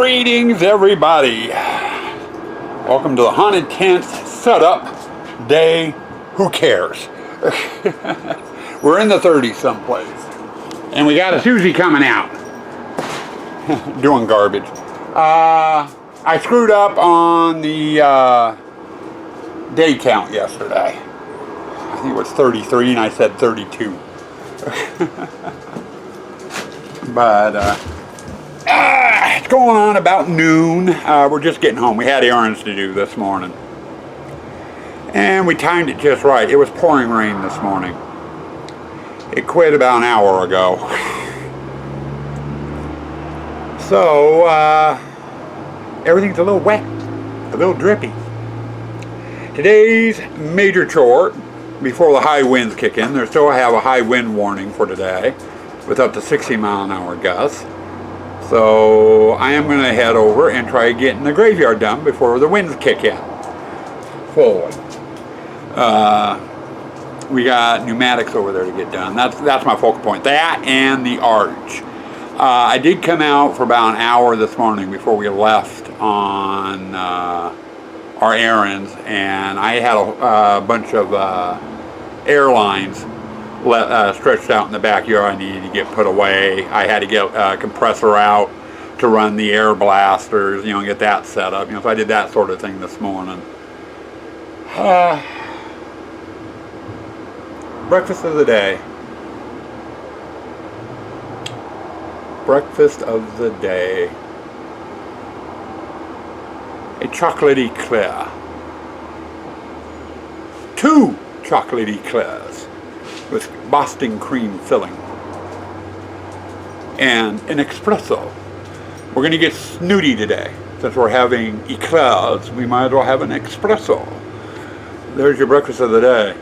Greetings, everybody. Welcome to the Haunted Tent Setup Day. Who cares? We're in the 30s someplace. And we got a Susie coming out. Doing garbage. I screwed up on the day count yesterday. I think it was 33 and I said 32. But it's going on about noon. We're just getting home. We had errands to do this morning. And we timed it just right. It was pouring rain this morning. It quit about an hour ago. So, everything's a little wet, a little drippy. Today's major chore, before the high winds kick in, there's still have a high wind warning for today, with up to 60-mile-an-hour gusts. So I am going to head over and try getting the graveyard done before the winds kick in. Fully. We got pneumatics over there to get done. That's my focal point. That and the arch. I did come out for about an hour this morning before we left on our errands, and I had a bunch of airlines stretched out in the backyard I needed to get put away. I had to get a compressor out to run the air blasters, you know, get that set up. You know, so I did that sort of thing this morning. Breakfast of the day. Breakfast of the day. A chocolatey eclair. 2 chocolatey eclairs with Boston cream filling and an espresso. We're going to get snooty today. Since we're having eclairs, we might as well have an espresso. There's your breakfast of the day.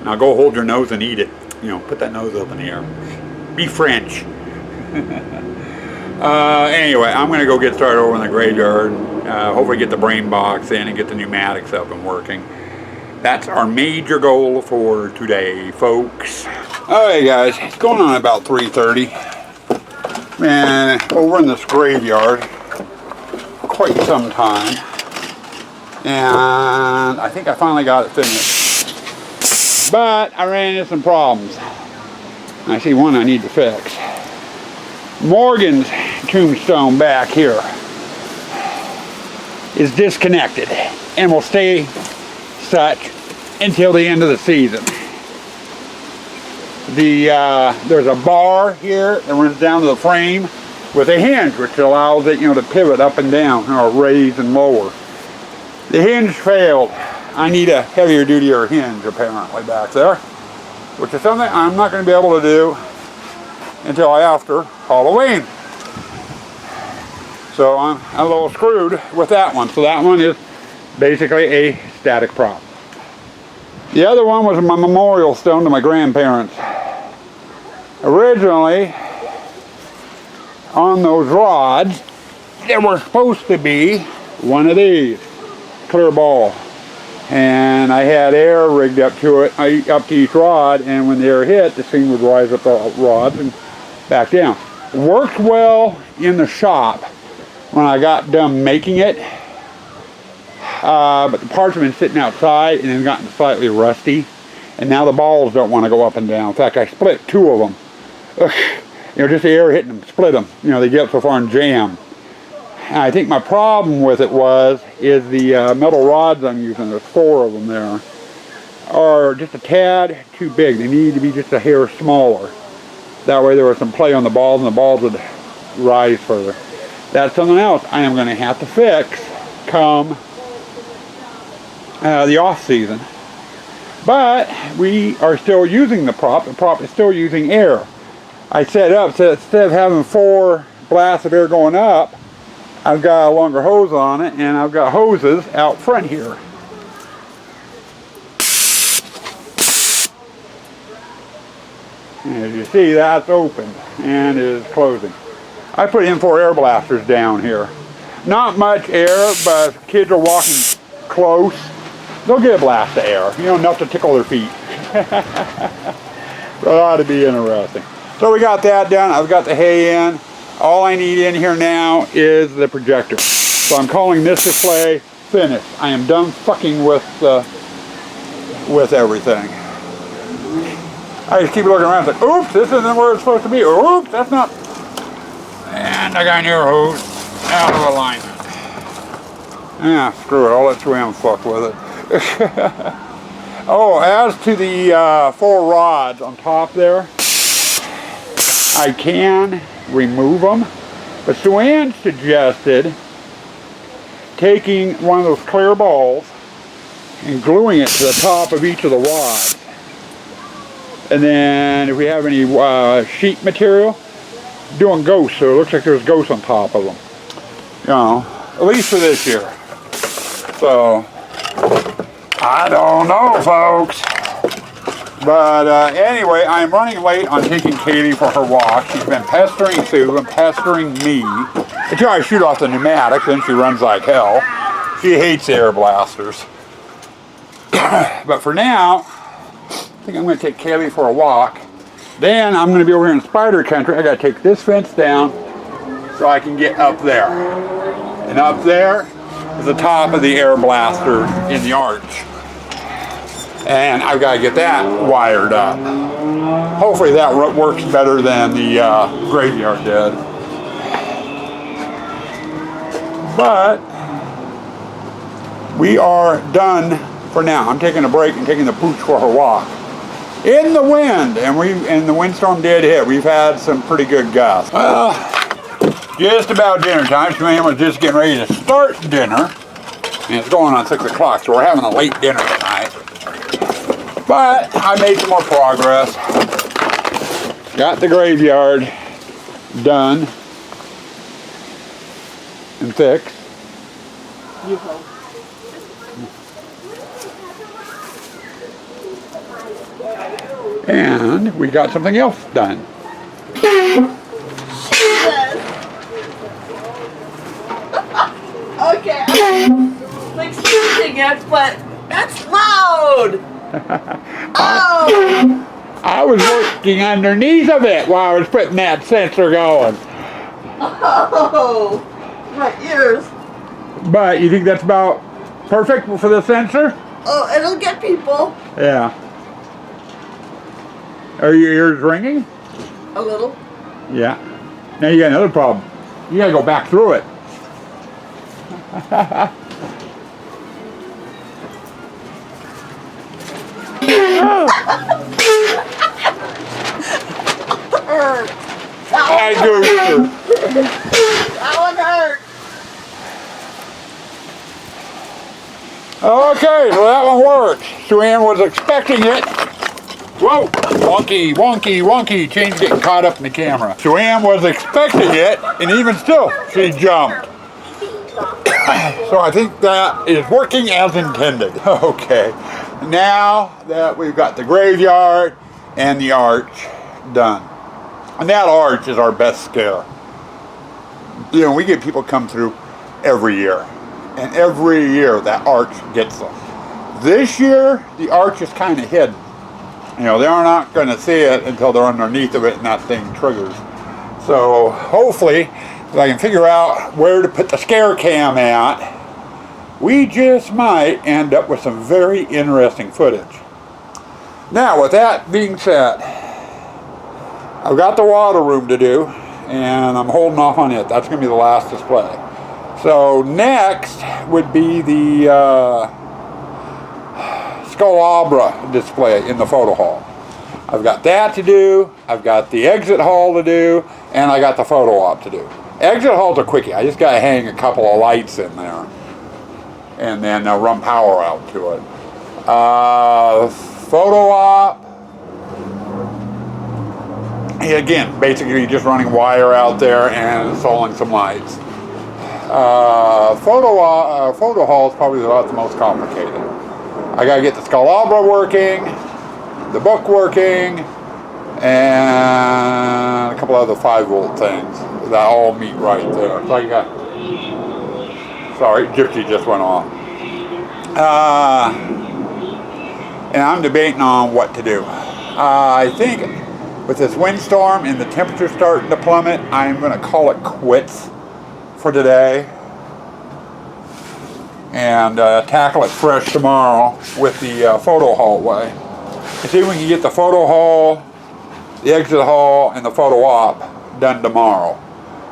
Now go hold your nose and eat it. You know, put that nose up in the air. Be French. Anyway, I'm going to go get started over in the graveyard. Hopefully get the brain box in and get the pneumatics up and working. That's our major goal for today, folks. Alright guys, it's going on about 3:30. And over in this graveyard, quite some time. And I think I finally got it finished. But I ran into some problems. I see one I need to fix. Morgan's tombstone back here is disconnected and will stay such until the end of the season. There's a bar here that runs down to the frame with a hinge, which allows it, you know, to pivot up and down or raise and lower. The hinge failed. I need a heavier duty hinge apparently back there, which is something I'm not going to be able to do until after Halloween. So I'm a little screwed with that one. So that one is basically a static prop. The other one was my memorial stone to my grandparents. Originally, on those rods, there were supposed to be one of these, clear ball. And I had air rigged up to it, up to each rod, and when the air hit, the thing would rise up the rods and back down. Worked well in the shop when I got done making it, but the parts have been sitting outside and then gotten slightly rusty, and now the balls don't want to go up and down. In fact, I split 2 of them. You know, just the air hitting them, split them. You know, they get up so far and jam. And I think my problem with it is the metal rods I'm using, there's 4 of them there, are just a tad too big. They need to be just a hair smaller. That way there was some play on the balls and the balls would rise further. That's something else I am going to have to fix come the off season. But we are still using the prop. The prop is still using air. I set up so instead of having 4 blasts of air going up, I've got a longer hose on it, and I've got hoses out front here. And as you see, that's open and is closing. I put in 4 air blasters down here. Not much air, but if kids are walking close, they'll get a blast of air. You know, enough to tickle their feet. So it ought to be interesting. So we got that done. I've got the hay in. All I need in here now is the projector. So I'm calling this display finished. I am done fucking with everything. I just keep looking around and say, oops, this isn't where it's supposed to be. Or, oops, that's not. And I got an air hose out of alignment. Yeah, screw it. I'll let Swim fuck with it. Oh, as to the 4 rods on top there, I can remove them, but Suanne suggested taking one of those clear balls and gluing it to the top of each of the rods. And then if we have any sheet material, doing ghosts, so it looks like there's ghosts on top of them. You know, at least for this year. So, I don't know, folks. But anyway, I'm running late on taking Katie for her walk. She's been pestering Sue and pestering me until I shoot off the pneumatics, then she runs like hell. She hates air blasters. But for now, I think I'm going to take Kaylee for a walk. Then I'm going to be over here in spider country. I got to take this fence down so I can get up there. And up there is the top of the air blaster in the arch. And I've got to get that wired up. Hopefully that works better than the graveyard did. But we are done for now. I'm taking a break and taking the pooch for her walk. In the wind, and the windstorm did hit. We've had some pretty good gusts. Well, just about dinner time. Suanne was just getting ready to start dinner. And it's going on 6 o'clock, so we're having a late dinner tonight. But I made some more progress. Got the graveyard done and fixed. You hope. And we got something else done. Okay, I'm experiencing it, but that's loud. Oh! I was working underneath of it while I was putting that sensor going. Oh, my ears. But you think that's about perfect for the sensor? Oh, it'll get people. Yeah. Are your ears ringing? A little. Yeah. Now you got another problem. You gotta go back through it. Hurt. I do. That one hurt. Okay, so that one worked. Suanne was expecting it. Whoa! Wonky, wonky, wonky. Chain's getting caught up in the camera. Suanne was expecting it, and even still, she jumped. So I think that is working as intended. Okay. Now that we've got the graveyard and the arch done. And that arch is our best scare. You know, we get people come through every year. And every year that arch gets them. This year, the arch is kind of hidden. You know, they're not going to see it until they're underneath of it and that thing triggers. So hopefully, if I can figure out where to put the scare cam at, we just might end up with some very interesting footage. Now, with that being said, I've got the water room to do, and I'm holding off on it. That's going to be the last display. So next would be the Skullabra display in the photo hall. I've got that to do, I've got the exit hall to do, and I got the photo op to do. Exit hall's a quickie. I just got to hang a couple of lights in there, and then run power out to it. Photo op, again, basically just running wire out there and installing some lights. Photo hall is probably about the most complicated. I gotta get the Skullabra working, the book working, and a couple other 5-volt things that all meet right there. So I got, sorry, Gypsy just went off. And I'm debating on what to do. I think with this windstorm and the temperature starting to plummet, I'm going to call it quits for today. And tackle it fresh tomorrow with the photo hallway. And see if we can get the photo hall, the exit hall, and the photo op done tomorrow.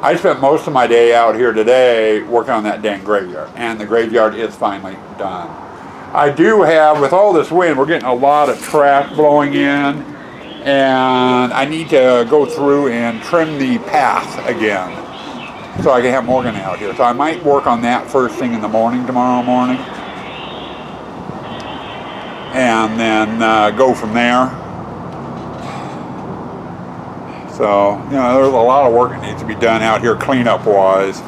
I spent most of my day out here today working on that dang graveyard, and the graveyard is finally done. I do have, with all this wind, we're getting a lot of trash blowing in, and I need to go through and trim the path again so I can have Morgan out here. So I might work on that first thing in the morning tomorrow morning, and then go from there. So, you know, there's a lot of work that needs to be done out here cleanup wise,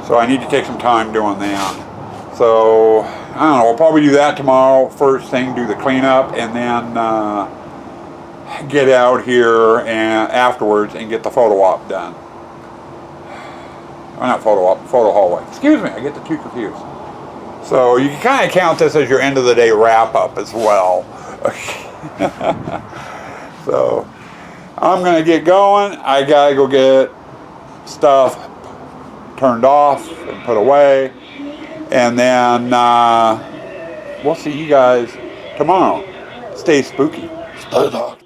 so I need to take some time doing that. So I don't know, we'll probably do that tomorrow first thing, do the cleanup, and then get out here and afterwards and get the photo op done. Or not photo op, photo hallway. Excuse me, I get the two confused. So you can kind of count this as your end of the day wrap up as well. So I'm gonna get going. I gotta go get stuff turned off and put away, and then we'll see you guys tomorrow. Stay spooky. Stay dark.